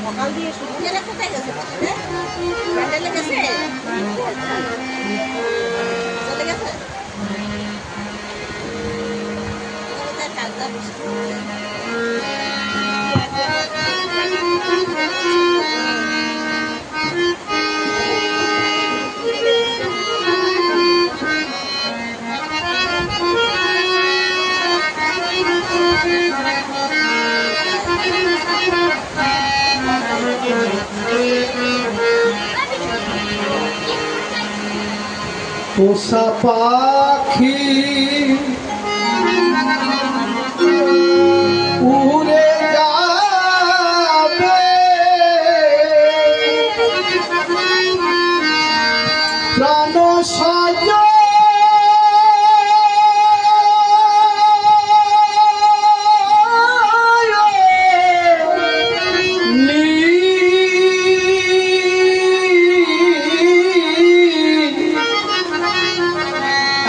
সকাল দিয়ে শুরু করে কোথায় গেছে প্যান্ডেলে গেছে চলে গেছে কাজটা বেশি পোষা পাখি উড়ে যাবে প্রাণ সজ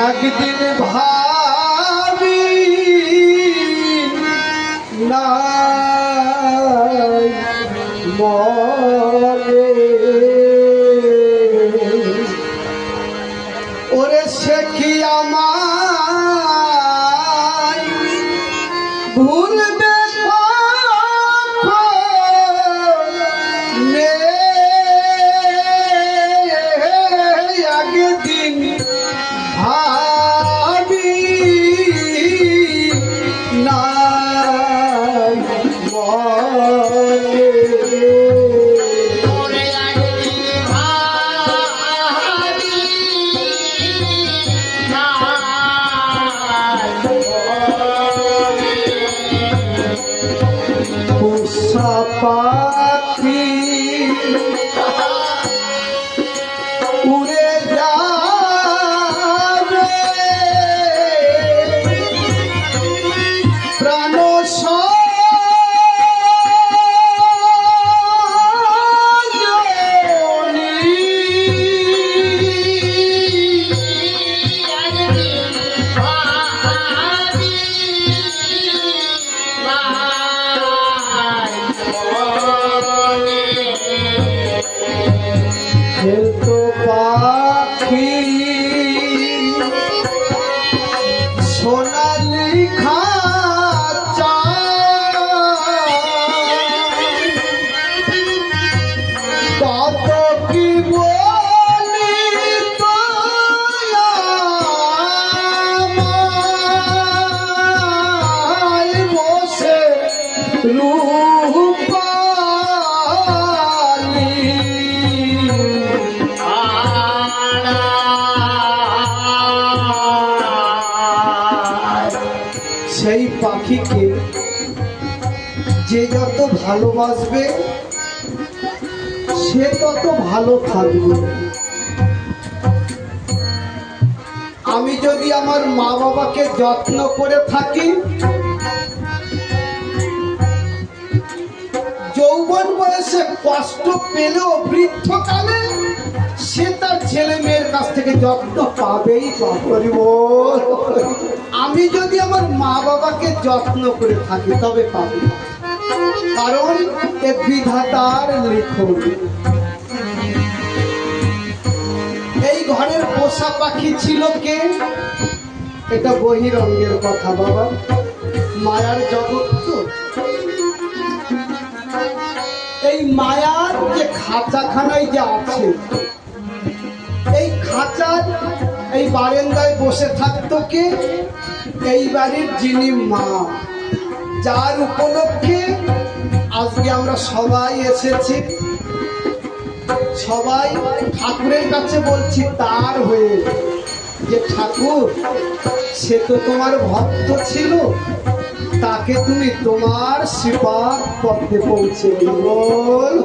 একদিন ভাবি না মরে ওরে সে কি আমায় ভুলবে একদিন ভাবি না পোষা পাখি উড়ে যাবে প্রাণ খেলতো পাখি সোনালি খাঁচা কত কি বলি তোমায় বসে রূপালি সেই পাখিকে যে যত ভালোবাসবে সে তত ভালো থাকবে। আমি যদি আমার মা বাবাকে যত্ন করে থাকি, যৌবন বয়সে কষ্ট পেলেও বৃদ্ধকালে সে তার ছেলে মেয়ের কাছ থেকে যত্ন পাবেই পাবে। আমি যদি আমার মা বাবাকে যত্ন করে থাকি তবে পাবো, কারণ এ বিধাতার লিখন। এই ঘরের পোষা পাখি ছিল কে? এটা বহিরঙ্গের কথা বাবা, মায়ার জগৎ তো। এই মায়ার যে খাঁচাখানায় যে আছে, এই খাঁচার এই বারান্দায় বসে থাকতো কে? এই বাড়ির যিনি মা, যার উপলক্ষে আজকে আমরা সবাই এসেছি। সবাই ঠাকুরের কাছে বলছি তার হয়ে, যে ঠাকুর সে তো তোমার ভক্ত ছিল, তাকে তুমি তোমার শ্রীপাদ পথে পৌঁছে বল।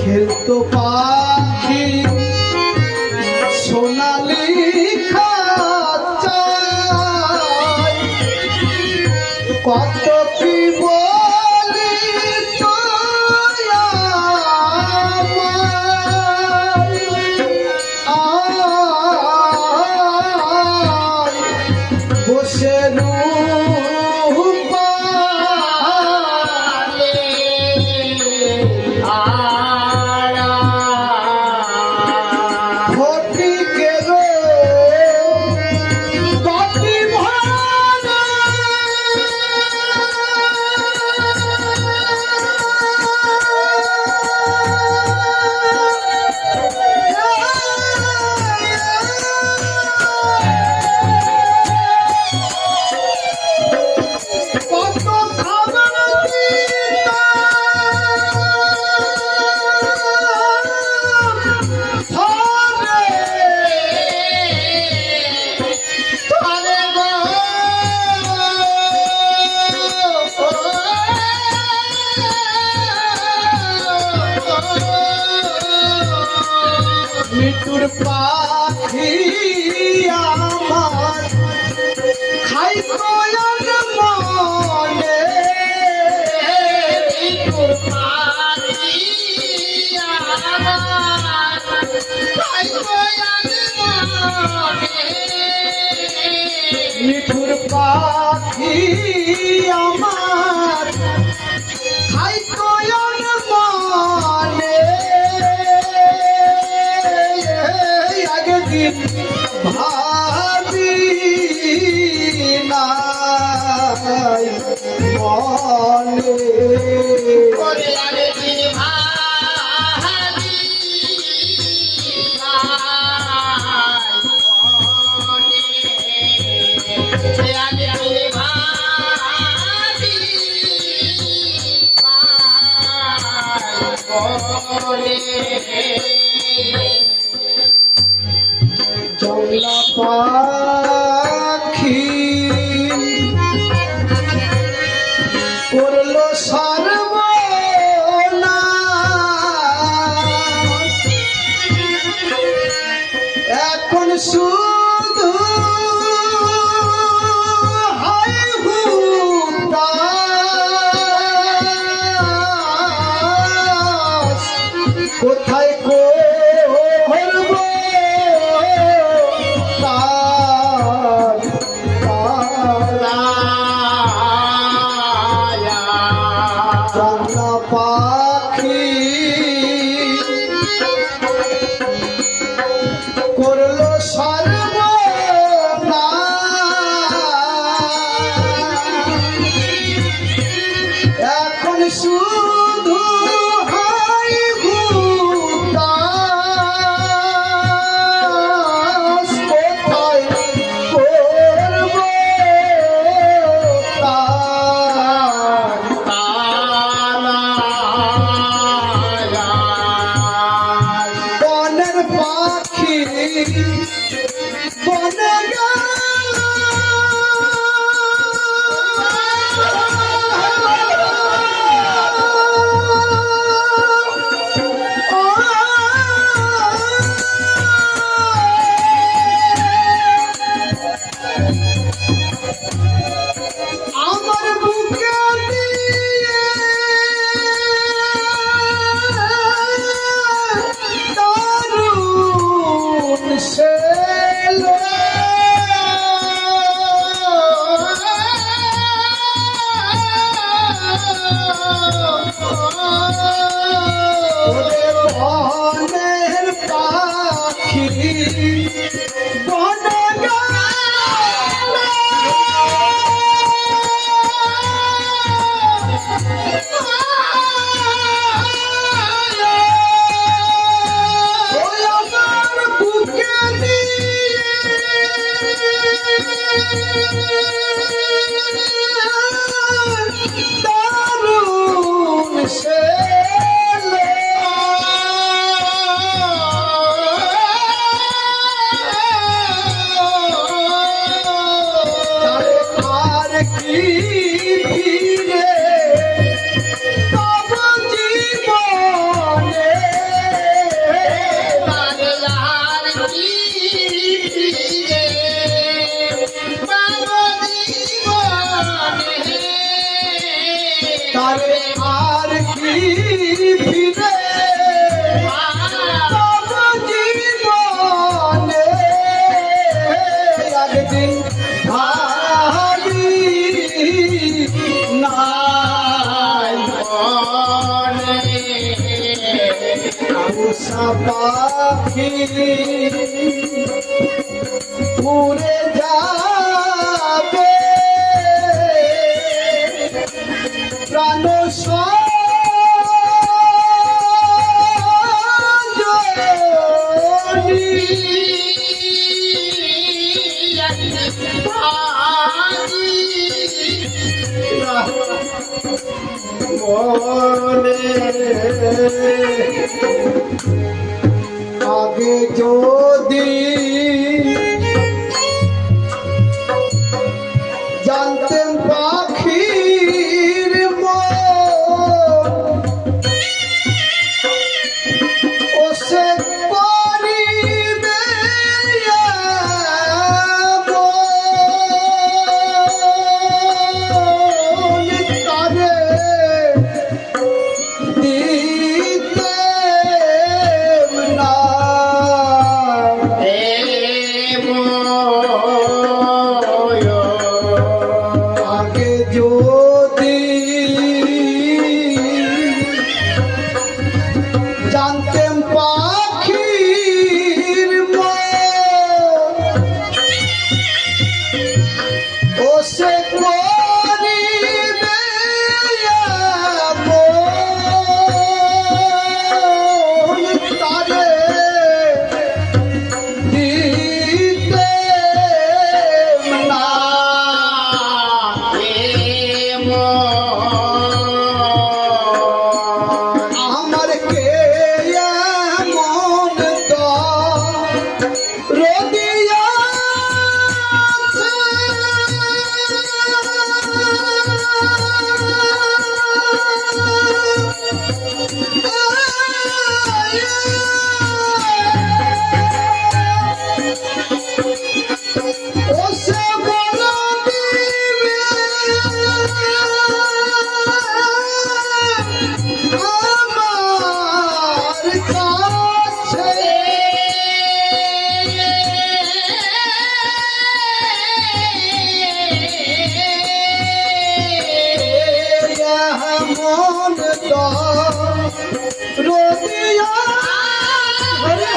খেলতো পাখি সোনালি খাঁচায় কত কি বলি বসে মিঠুর পাখি আমার খাই কয়ন মানে আগে দিন ভাবি নাই মনে জংলা পাখি করলো সর্বনাশ এখন শুধু হায় হুতাশ কোথায় করব তার জানা পাখি করলো সর্বনাশ এখন শুধু হায় হুতাশ কোথায় করব বনের পাখি বনে গেল আমার বুকে দিয়ে দারুণ ছেলে ওরে বনের পাখি বনে ওই আমার বুকে দিয়ে দারুণ ছেলে আর কি ফিরে তব জীবনে তারে আর কি ফিরে তব জীবনে একদিন ভাবি নাই উষা পাখি উড়ে যাবে প্রাণ আগে যদি জানতেন পাখির মন ও সে করিবে এমন তারে দিতে মন রোদিয়া হরি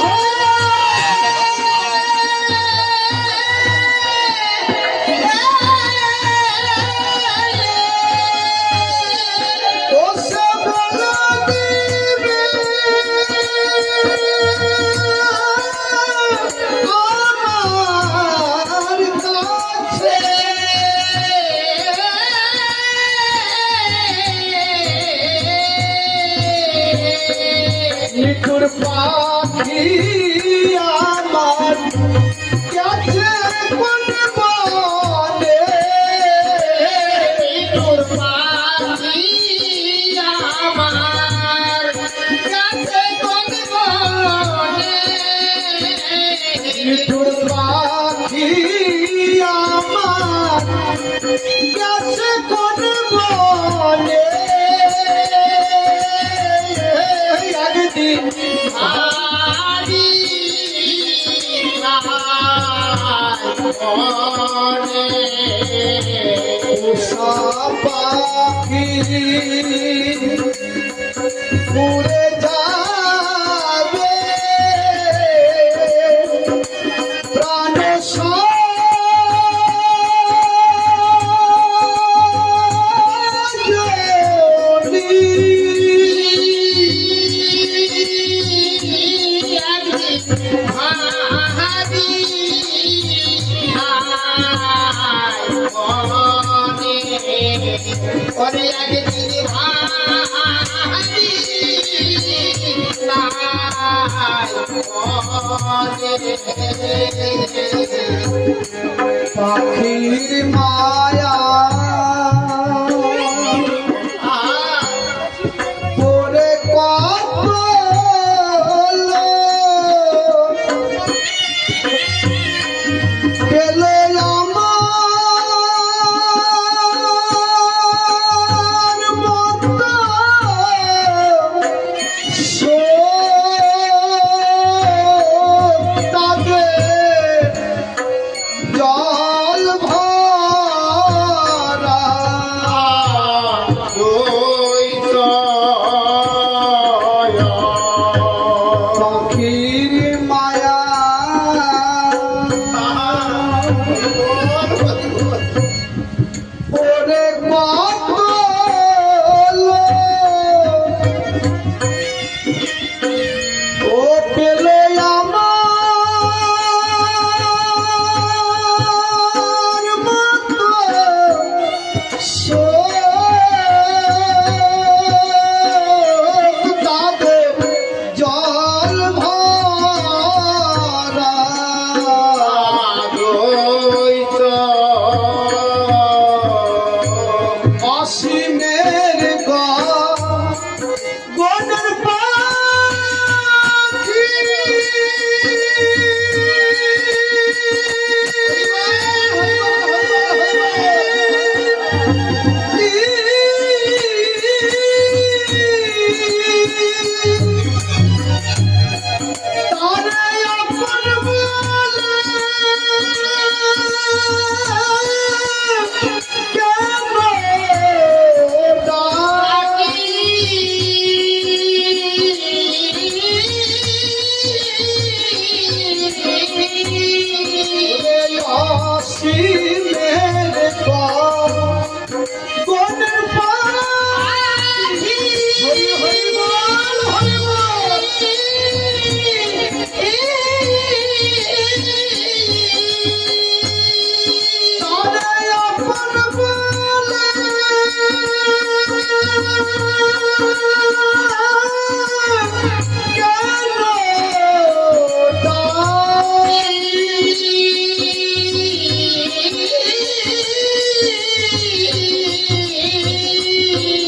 নিঠুর পাখি আমার কাছে কোন বনে নিঠুর পাখি আমার কাছে কোন বনে নিঠুর পাখি আমার কাছে কোন বনে একদিন আরি বনে উষা পাখি উড়ে যাবে প্রাণ পাখির মায়া পরে কত পেল আমার মত তাদের জল ভরা পাখির মায়া ওরে কত ও পেলে আমার মতো তাদের জল ভরা অসীমের গনের পাখি তারে আপন বলে কেন অসীমের গনের পাখি হরি হরি বল হরি বল তারে আপন বলে কেন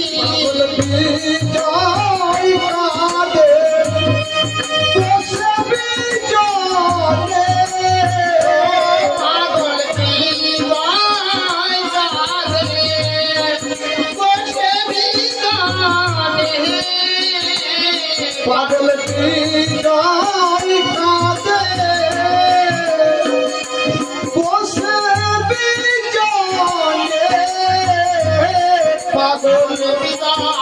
পাগল বিজয় কাঁদে বসে বিজনে পাগল বিজয় কাঁদে বসে বিজনে পাগল বিজয় কাঁদে বসে বিজনে পাগল বিজয়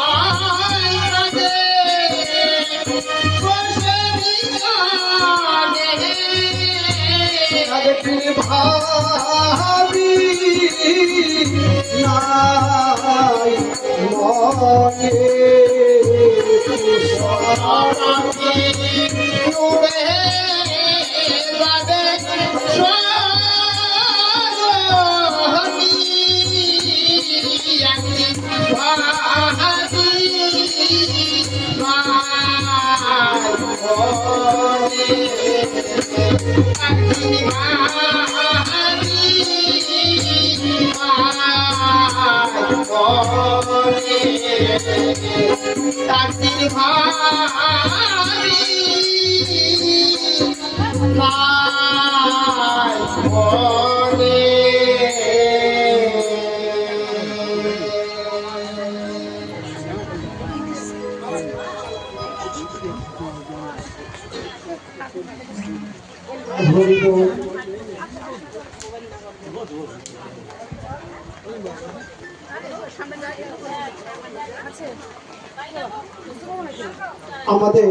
আমাদের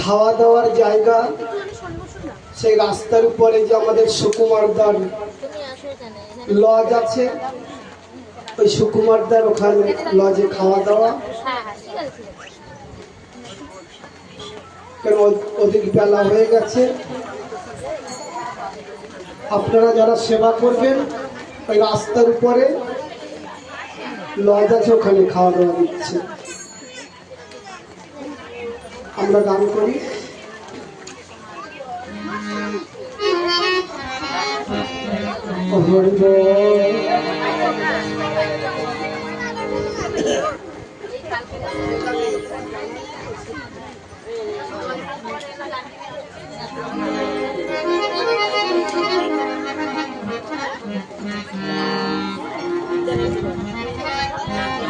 খাওয়া দাওয়ার জায়গা সেই রাস্তার উপরে যে আমাদের সুকুমারদার লজ আছে, ওই সুকুমারদার ওখানে লজে খাওয়া দাওয়া। কেন অধিক বেলা হয়ে গেছে, আপনারা যারা সেবা করবেন ওই রাস্তার উপরে লজ আছে, ওখানে খাওয়া দাওয়া দিচ্ছে। আমরা গান করি।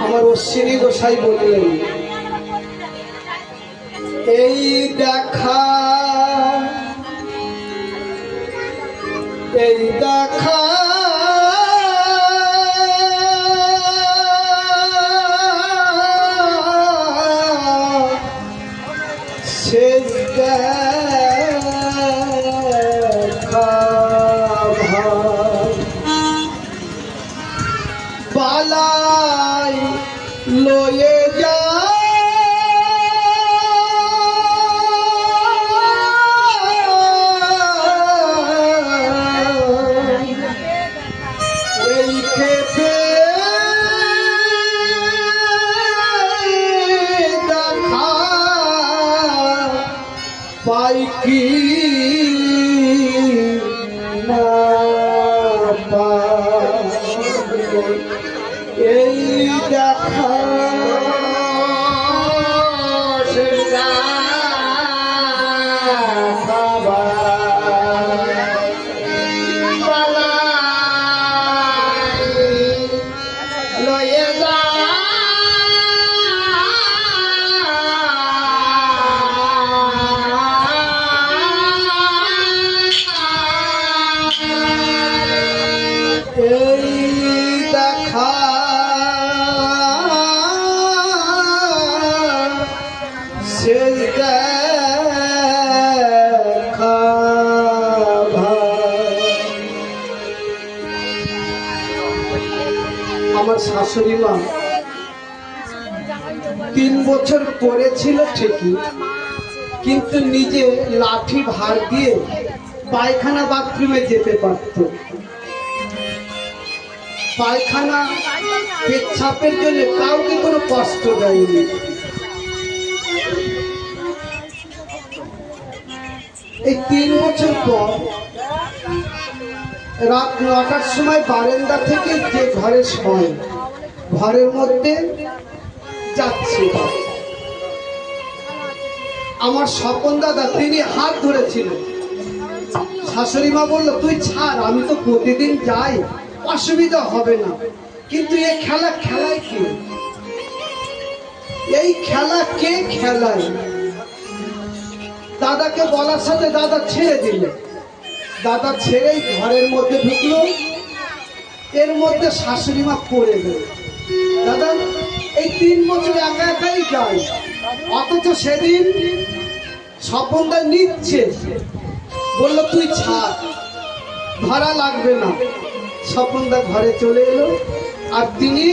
আমার অশ্বিনী গোসাই বললেন, এই দেখা এই দেখা শেষ দেখা বালাই লয়ে যা পাই কি না এই দেখা আমার শাশুড়ি মা 3 বছর করেছিল ঠিকই, কিন্তু নিজে লাঠি ভার দিয়ে পায়খানা বাথরুমে যেতে পারত। পায়খানা পেচ্ছাপের জন্য কাউকে কোনো কষ্ট দেয়নি। এই 3 বছর পর রাত 9টার সময় বারান্দা থেকে যে ঘরে শোয়, ঘরের মধ্যে যাচ্ছে আমার স্বপন দাদা, তিনি হাত ধরেছিলেন। শাশুড়ি মা বললো, তুই ছাড়, আমি তো প্রতিদিন যাই, অসুবিধা হবে না। কিন্তু এই খেলা খেলায় কে? এই খেলা কে খেলায়? দাদাকে বলার সাথে দাদা ছেড়ে দিল। দাদা ছেড়েই ঘরের মধ্যে ঢুকলো, এর মধ্যে শাশুড়ি মা পড়ে গেল। দাদা এই 3 বছর একা একাই যায়, অথচ সেদিন স্বপনদা নিচ্ছে, বললো তুই ছাড়, ভাড়া লাগবে না। স্বপনদা ঘরে চলে এলো, আর তিনি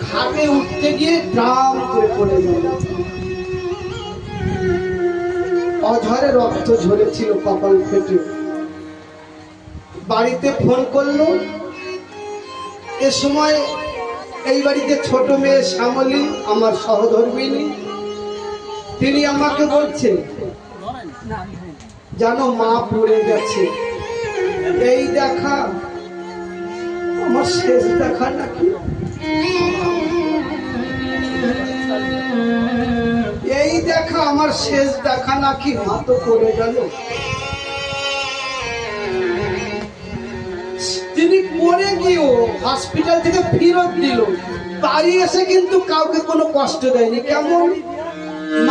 ঘাটে উঠতে গিয়ে ড্রাম করে পড়ে গেলেন। অঝরে রক্ত ঝরেছিল কপাল ফেটে। বাড়িতে ফোন করলো। এ সময় এই বাড়িতে ছোট মেয়ে শ্যামলী, আমার সহধর্মিনী, তিনি আমাকে বলছে, জানো মা পড়ে গেছে। এই দেখা আমার শেষ দেখা নাকি? এই দেখা আমার শেষ দেখা নাকি? মা তো পড়ে গেল। তিনি পড়ে গিয়েও হসপিটাল থেকে ফেরত দিল। বাড়ি এসে কিন্তু কাউকে কোনো কষ্ট দেয়নি। কেমন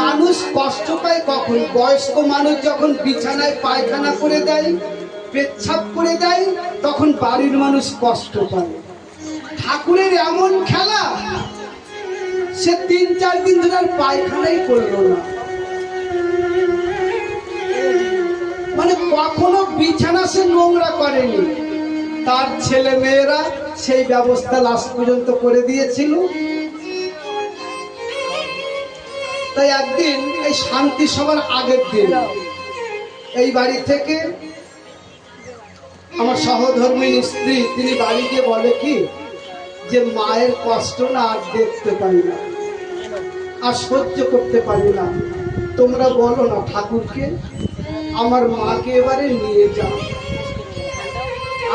মানুষ কষ্ট পায় কখন? বয়স্ক মানুষ যখন বিছানায় পায়খানা করে দেয়, পেচ্ছাপ করে দেয়, তখন বাড়ির মানুষ কষ্ট পায়। ঠাকুরের এমন খেলা, সে 3-4 দিন ধরে আর পায়খানাই করলো না। মানে কখনো বিছানা সে নোংরা করেনি। তার ছেলে মেয়েরা সেই ব্যবস্থা লাস্ট পর্যন্ত করে দিয়েছিল। তাই একদিন এই শান্তি সভার আগের দিন এই বাড়ি থেকে আমার সহধর্মিনী স্ত্রী, তিনি বাড়ি গিয়ে বলে কি, যে মায়ের কষ্ট না আর দেখতে পাই না, আর সহ্য করতে পারি না। তোমরা বলো না ঠাকুরকে আমার মাকে এবারে নিয়ে যাও।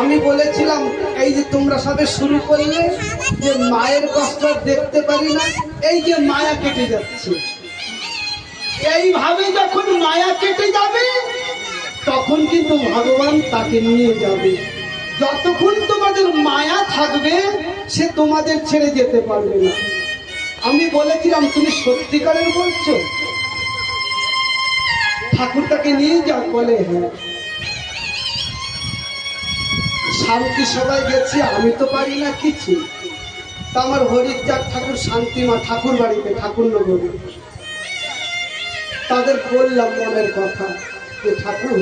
আমি বলেছিলাম, এই যে তোমরা সবে শুরু করলে যে মায়ের কষ্ট দেখতে পারি না, এই যে মায়া কেটে যাচ্ছে, এইভাবে যখন মায়া কেটে যাবে তখন কিন্তু ভগবান তাকে নিয়ে যাবে। যতক্ষণ তোমাদের মায়া থাকবে সে তোমাদের ছেড়ে যেতে পারবে না। আমি বলেছিলাম, তুমি সত্যিকারের বলছো? ঠাকুর তাকে নিয়ে যাও। বলে হ্যাঁ। শান্তি সবাই গেছি, আমি তো পারি না কিছু। তা আমার হরিচাঁদ ঠাকুর শান্তিমা ঠাকুর বাড়িতে, ঠাকুর নগরে, তাদের বললাম মনের কথা, যে ঠাকুর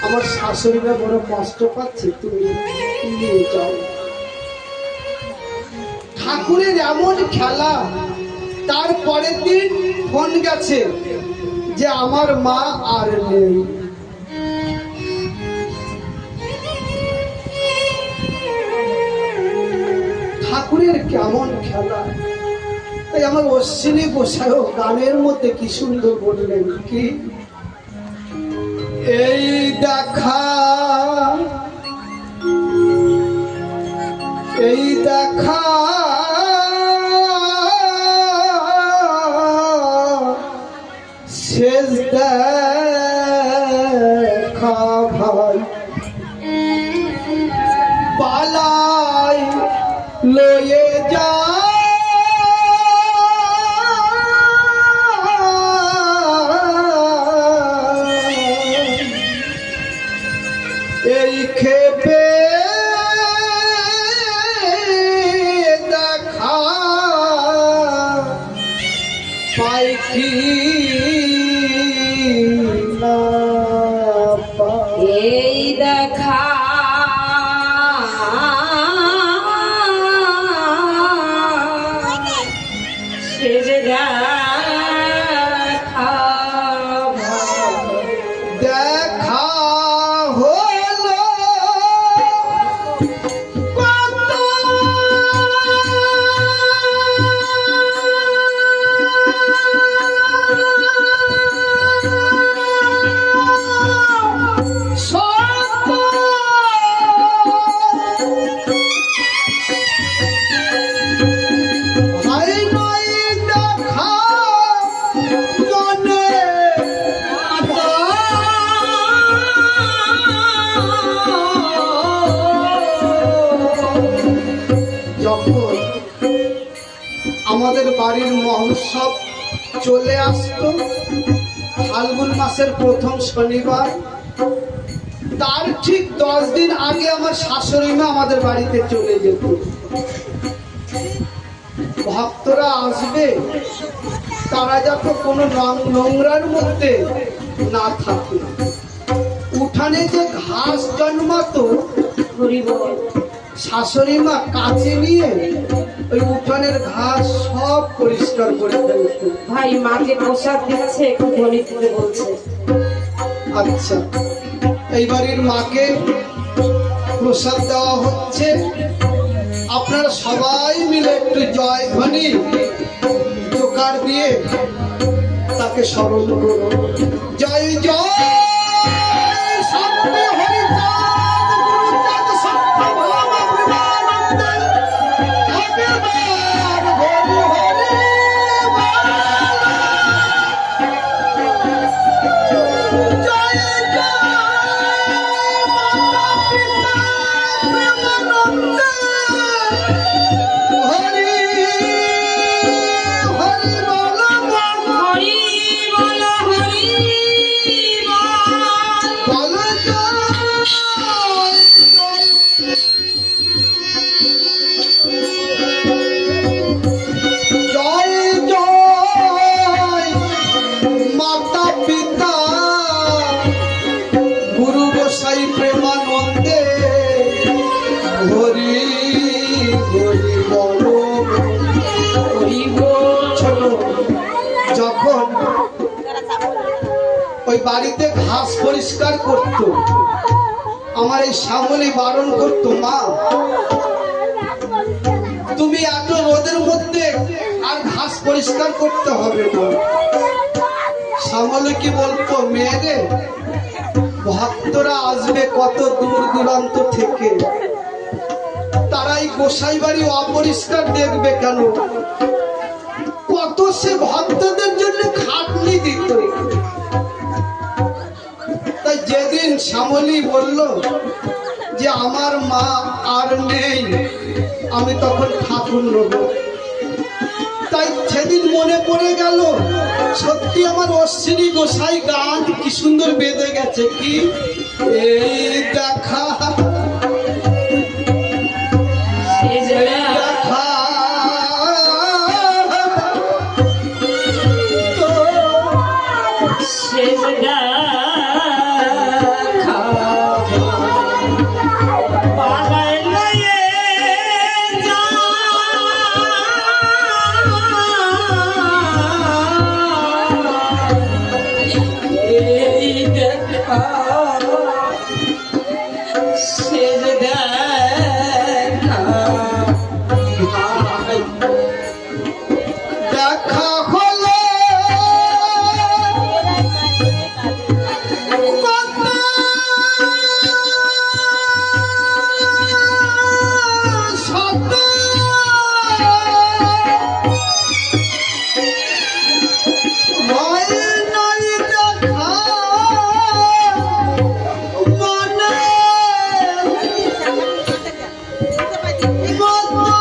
আমার শাশুড়িরা বড় কষ্ট পাচ্ছে, তুমি নিয়ে যাও। ঠাকুরের এমন খেলা, তার পরের দিন ফোন গেছে যে আমার মা আর নেই। ঠাকুরের কেমন খেলা। তাই আমার অশ্বিনী গোসাইও গানের মধ্যে কি সুন্দর বললেন, কি এই দেখা, এই দেখা শেষ দেখা ভাই, পালাই লয়ে যা এই খেপে দেখা পাই কি না পাই। এই দেখা শেষ দেখা দেখা হলো কত সত, হয় নয় দেখা মনে যখন আমাদের বাড়ির মহোৎসব চলে আসতো ফাল্গুন মাসের প্রথম শনিবার, তার ঠিক 10 দিন আগে আমার শাশুড়ি মা আমাদের বাড়িতে চলে যেত। ভক্তরা আসবে, তারা যাতে কোনো নোংরার মধ্যে না থাকে। উঠানে যে ঘাস জন্মাতো, শাশুড়ি মা কাছে নিয়ে ওই উঠানের ঘাস সব পরিষ্কার করে ফেলতো। ভাই মাকে প্রসাদ দিচ্ছে, একটু ধ্বনি করে বলছে। আচ্ছা, এই বাড়ির মাকে প্রসাদ দেওয়া হচ্ছে। আপনারা সবাই মিলে একটু জয় ধ্বনি জোকার দিয়ে তাকে স্মরণ করুন। জয় জয় সত্য হরিচাঁদ গুরুচাঁদ সত্য ভাব প্রেমানন্দ একবার হরি হরি বল। জয় জয় মাতা পিতা প্রেমানন্দ হরি হরি বল বল। হরি বল, হরি বল। বল জয় জয় মাতা পিতা গুরু গোসাই প্রেমানন্দে হরি হরি বল। হরি বল। ছোট যখন ওই বাড়িতে ঘাস পরিষ্কার করত, আমার এই শ্যামলী বারণ করতো, মা তুমি এত রোদের মধ্যে আর ঘাস পরিষ্কার করতে হবে না। শ্যামলী কি বলতো, মেয়েরে ভক্তরা আসবে কত দূর দূরান্ত থেকে, তারাই গোসাই বাড়ি অপরিষ্কার দেখবে কেন? কত সে ভক্তদের জন্য খাটনি দিত। তাই যেদিন শ্যামলী বলল যে আমার মা আর নেই, আমি তখন ঠাকুর নেব। তাই সেদিন মনে পড়ে গেল, সত্যি আমার অশ্বিনী গোসাই গান কি সুন্দর বেঁধে গেছে। কি এই দেখা সে জয়া দেখা সে জয়া পালায় লয়ে যা। এই দেখা সে দেখা দেখা হলো কত শত ভয় নাই দেখা মনে মতো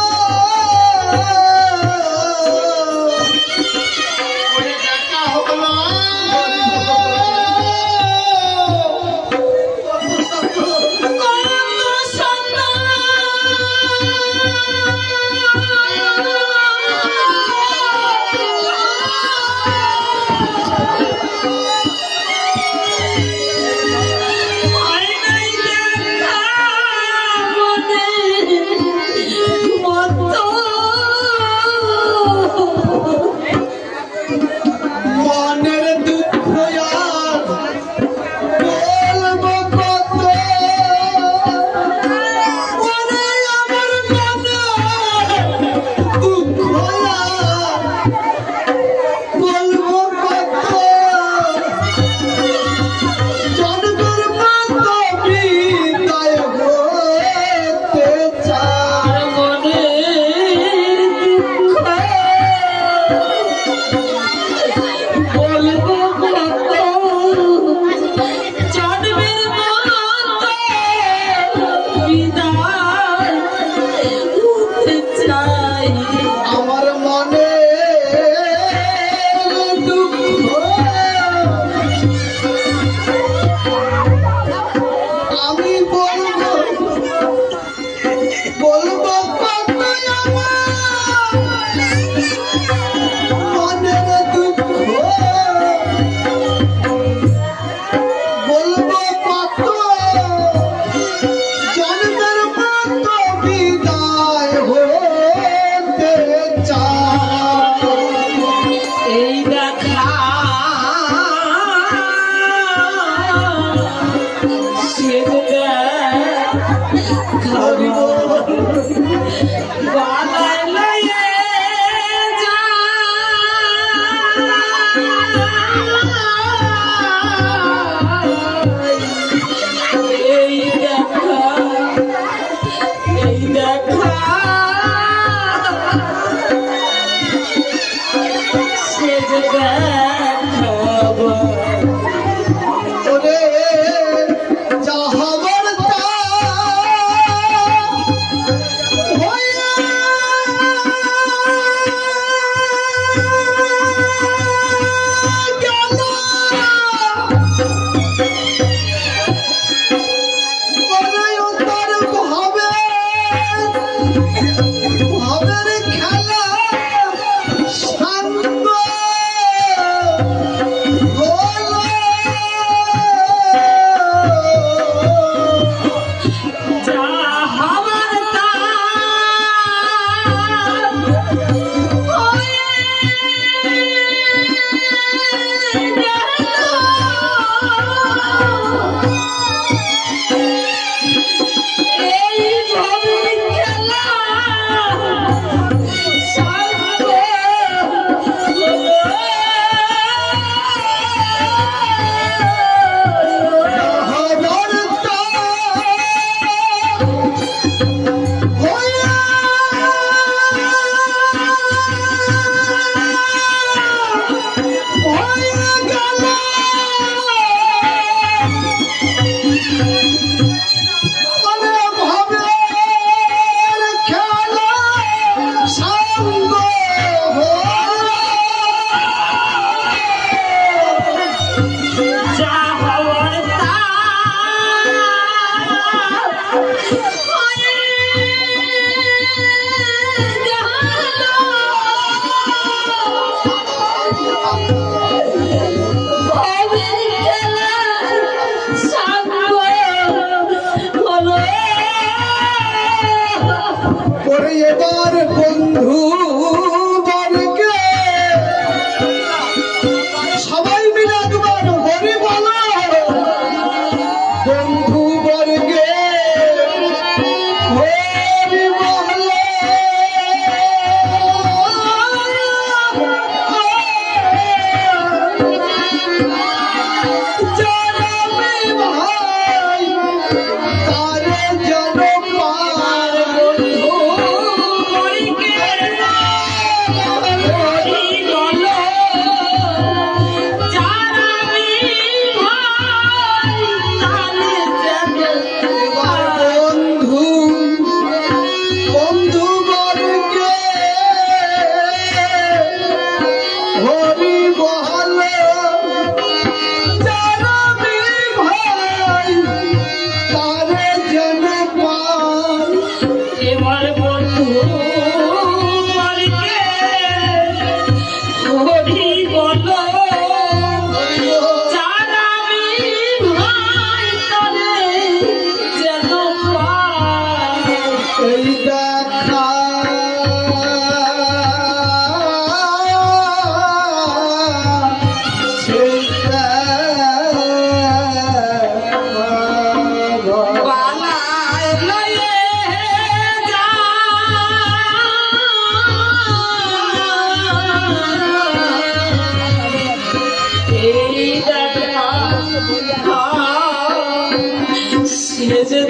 দেখাবো ওরে যা হবার তা হয়ে গেল। ওরে উত্তর হবে ভাবের খেলা সাঙ্গ হলো। যা হবার তা হয়ে এই ভবের খেলা সাঙ্গ হবার তা হয়ে গেল। ওরে ভাবের খেলা সাঙ্গ যা হবার তা হয়ে ভবের খেলা সাঙ্গ হলো। করে এবার বন্ধু বর্গে সবাই মিলে একবার হরি বলো। বন্ধু বর্গে হরি বলো। জানাবে ভাই তারে যেন পার বন্ধু বন্ধু বন্ধু বর্গে হরি বলো। জানাবে ভাই তারে যেন পার। এবার বন্ধু বলকে হরি বলো জানাবি ভাই তরে যেন পায়। এই দেখা সেই দেখা। পালায় লয়ে যা এই দেখা সেজে